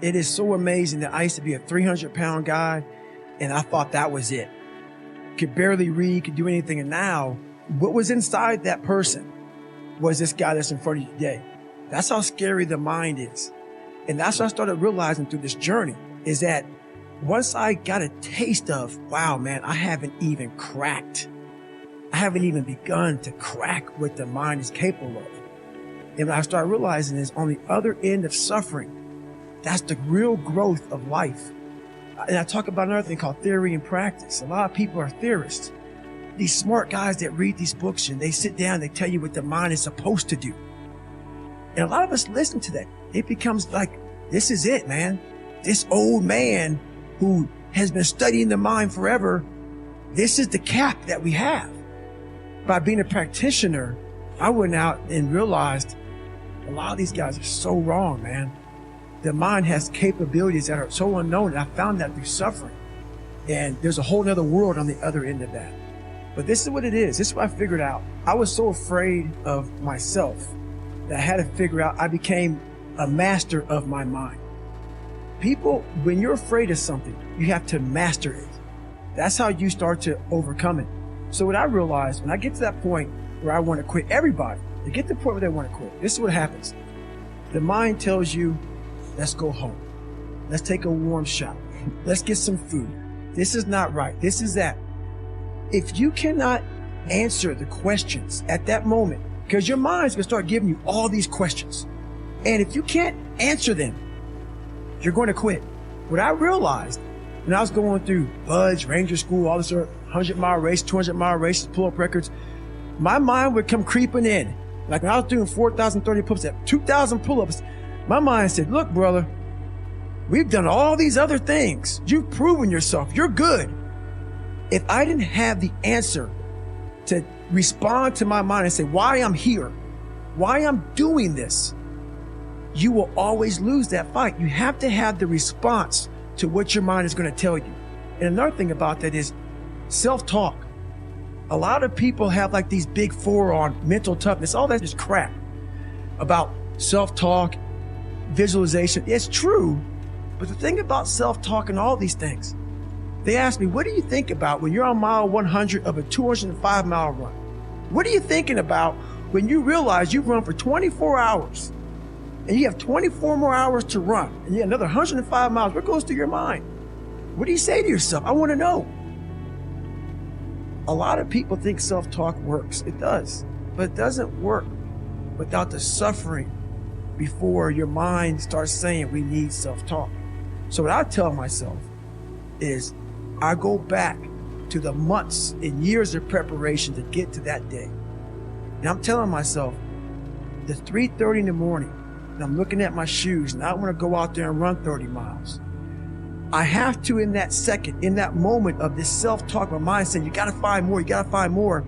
It is so amazing that I used to be a 300-pound guy, and I thought that was it. Could barely read, could do anything. And now, what was inside that person was this guy that's in front of you today. That's how scary the mind is. And that's what I started realizing through this journey, is that once I got a taste of, wow, man, I haven't even begun to crack what the mind is capable of. And I started realizing is on the other end of suffering, that's the real growth of life. And I talk about another thing called theory and practice. A lot of people are theorists. These smart guys that read these books and they sit down, they tell you what the mind is supposed to do. And a lot of us listen to that. It becomes like, this is it, man. This old man who has been studying the mind forever, this is the cap that we have. By being a practitioner, I went out and realized a lot of these guys are so wrong, man. The mind has capabilities that are so unknown. And I found that through suffering. And there's a whole other world on the other end of that. But this is what it is. This is what I figured out. I was so afraid of myself that I had to figure out I became a master of my mind. People, when you're afraid of something, you have to master it. That's how you start to overcome it. So what I realized, when I get to that point where I want to quit, everybody, they get to the point where they want to quit. This is what happens. The mind tells you, let's go home. Let's take a warm shower. Let's get some food. This is not right. This is that. If you cannot answer the questions at that moment, because your mind's going to start giving you all these questions. And if you can't answer them, you're going to quit. What I realized when I was going through Budge, Ranger School, all this 100-mile race, 200-mile races, pull-up records, my mind would come creeping in. Like when I was doing 4,030 pull-ups at 2,000 pull-ups, my mind said, look, brother, we've done all these other things. You've proven yourself. You're good. If I didn't have the answer to respond to my mind and say why I'm here, why I'm doing this, you will always lose that fight. You have to have the response to what your mind is going to tell you. And another thing about that is self-talk. A lot of people have like these big four on mental toughness. All that is crap about self-talk, visualization. It's true. But the thing about self-talk and all these things, they ask me, what do you think about when you're on mile 100 of a 205-mile run? What are you thinking about when you realize you've run for 24 hours and you have 24 more hours to run and you have another 105 miles? What goes through your mind? What do you say to yourself? I want to know. A lot of people think self-talk works. It does, but it doesn't work without the suffering before your mind starts saying we need self-talk. So what I tell myself is I go back to the months and years of preparation to get to that day. And I'm telling myself, the 3:30 in the morning, and I'm looking at my shoes and I want to go out there and run 30 miles. I have to, in that second, in that moment of this self-talk, my mind saying, you got to find more, you got to find more.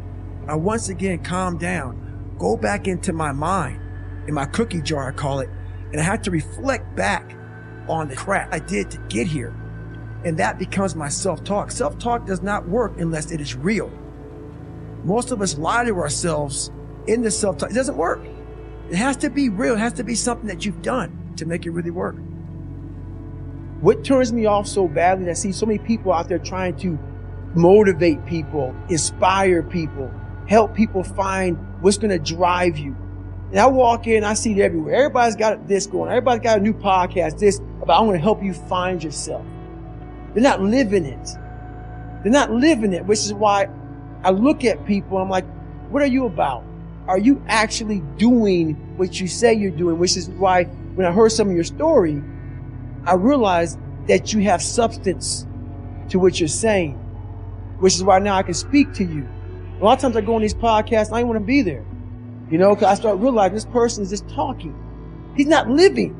I once again calm down, go back into my mind, in my cookie jar, I call it, and I have to reflect back on the crap I did to get here. And that becomes my self-talk. Self-talk does not work unless it is real. Most of us lie to ourselves in the self-talk. It doesn't work. It has to be real. It has to be something that you've done to make it really work. What turns me off so badly, I see so many people out there trying to motivate people, inspire people, help people find what's going to drive you. And I walk in, I see it everywhere. Everybody's got this going. Everybody's got a new podcast, this about I want to help you find yourself. They're not living it. They're not living it, which is why I look at people, I'm like, what are you about? Are you actually doing what you say you're doing? Which is why when I heard some of your story, I realized that you have substance to what you're saying, which is why now I can speak to you. A lot of times I go on these podcasts and I don't want to be there, because I start realizing this person is just talking. He's not living.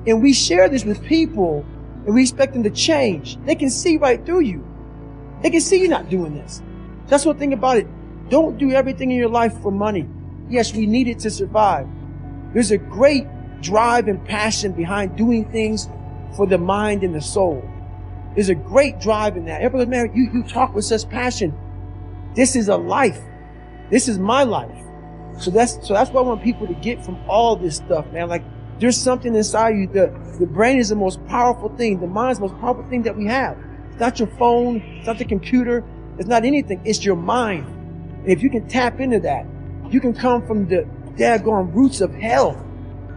And we share this with people and we expect them to change. They can see right through you. They can see you're not doing this. That's one thing about it. Don't do everything in your life for money. Yes, we need it to survive. There's a great drive and passion behind doing things for the mind and the soul. There's a great drive in that. Everybody, man, you talk with such passion. This is a life. This is my life. So that's what I want people to get from all this stuff, man. Like, There's something inside you. The brain is the most powerful thing. The mind is the most powerful thing that we have. It's not your phone. It's not the computer. It's not anything. It's your mind. And if you can tap into that, you can come from the daggone roots of hell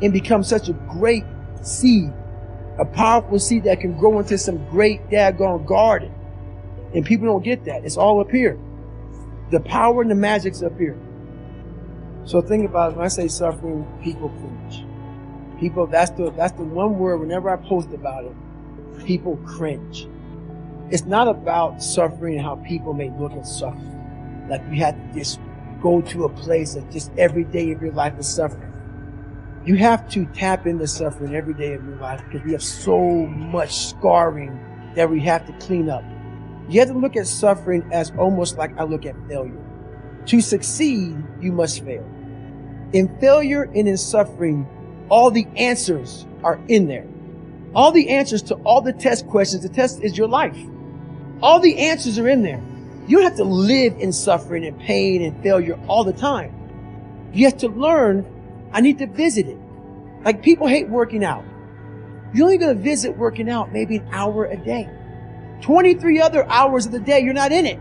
and become such a great seed, a powerful seed that can grow into some great daggone garden. And people don't get that. It's all up here. The power and the magic's up here. So think about it. When I say suffering, people cringe. People, that's the one word. Whenever I post about it, people cringe. It's not about suffering and how people may look at suffering. Like you have to just go to a place that just every day of your life is suffering. You have to tap into suffering every day of your life because we have so much scarring that we have to clean up. You have to look at suffering as almost like I look at failure. To succeed, you must fail. In failure and in suffering, all the answers are in there. All the answers to all the test questions. The test is your life. All the answers are in there. You don't have to live in suffering and pain and failure all the time. You have to learn, I need to visit it. Like people hate working out. You're only going to visit working out maybe an hour a day. 23 other hours of the day, you're not in it.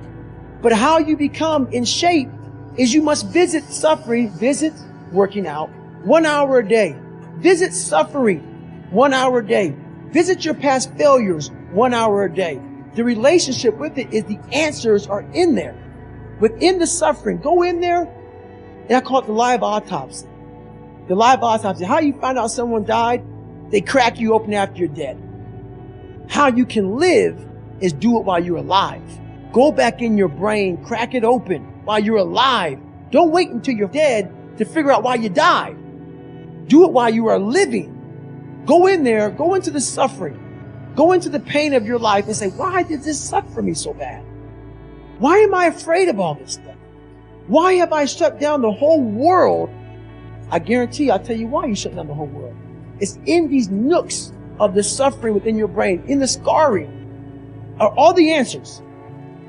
But how you become in shape is you must visit suffering, visit working out 1 hour a day. Visit suffering 1 hour a day. Visit your past failures 1 hour a day. The relationship with it is the answers are in there. Within the suffering, go in there, and I call it the live autopsy. The live autopsy. How you find out someone died? They crack you open after you're dead. How you can live is do it while you're alive. Go back in your brain, crack it open while you're alive. Don't wait until you're dead to figure out why you died. Do it while you are living. Go in there, go into the suffering, go into the pain of your life and say, why did this suck for me so bad? Why am I afraid of all this stuff? Why have I shut down the whole world? I guarantee I'll tell you why you shut down the whole world. It's in these nooks of the suffering within your brain, in the scarring, are all the answers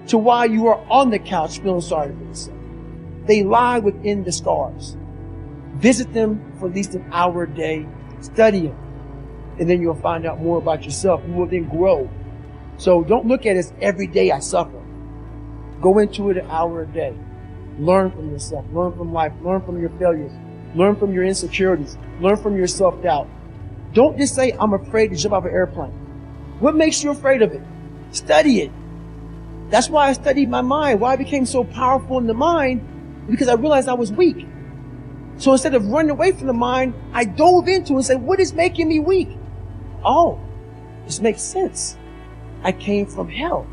to why you are on the couch feeling sorry for yourself. They lie within the scars. Visit them for at least an hour a day. Study them. And then you'll find out more about yourself. You will then grow. So don't look at it as every day I suffer. Go into it an hour a day. Learn from yourself. Learn from life. Learn from your failures. Learn from your insecurities. Learn from your self-doubt. Don't just say, I'm afraid to jump off an airplane. What makes you afraid of it? Study it. That's why I studied my mind. Why I became so powerful in the mind, because I realized I was weak. So instead of running away from the mind, I dove into it and said, what is making me weak? Oh, this makes sense. I came from hell.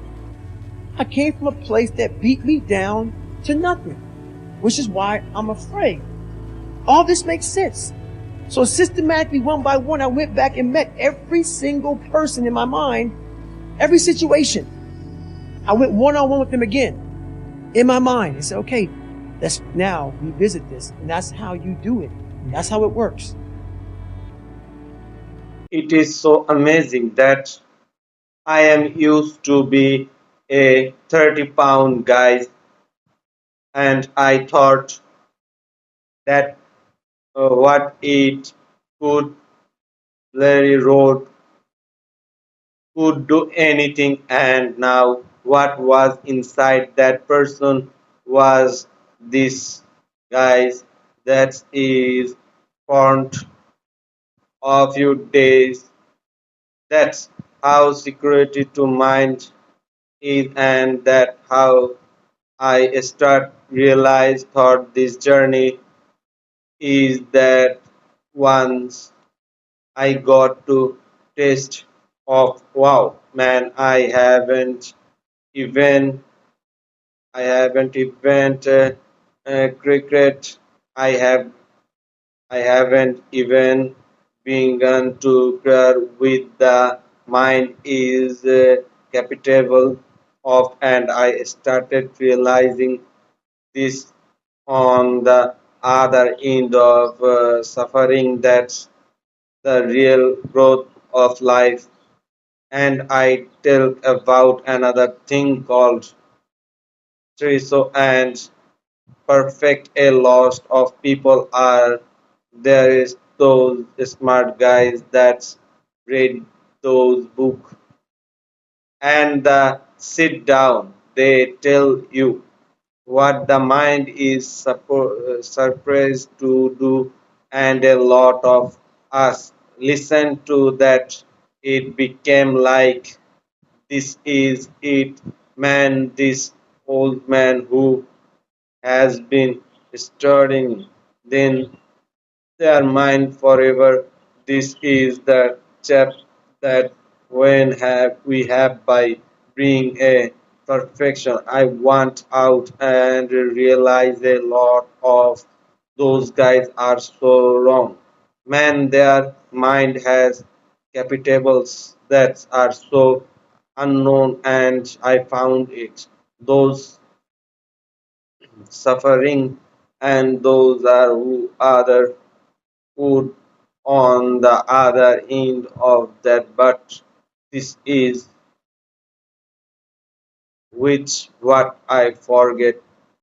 I came from a place that beat me down to nothing, which is why I'm afraid. All this makes sense. So systematically, one by one, I went back and met every single person in my mind, every situation. I went one-on-one with them again in my mind and said, okay, let's now revisit this. And that's how you do it. That's how it works. It is so amazing that I am used to be a 30-pound guy, and I thought that what it could Larry Road could do anything, and now what was inside that person was this guys that is formed a few days. That's how security to mind is, and that how I start realize thought this journey is that once I got to taste of wow man even I haven't even cricket. I have I haven't even begun to clear with the mind is capable of, and I started realizing this on the other end of suffering. That's the real growth of life. And I tell about another thing called Triso and perfect a loss of people are there is those smart guys that read those books and sit down. They tell you what the mind is surprised to do, and a lot of us listen to that. It became like, this is it, man, this old man who has been studying then their mind forever. This is the chap that when have we have by being a perfection. I want out and realize a lot of those guys are so wrong. Man, their mind has capitals that are so unknown, and I found it. Those suffering and those are who other food on the other end of that, but this is which what I forget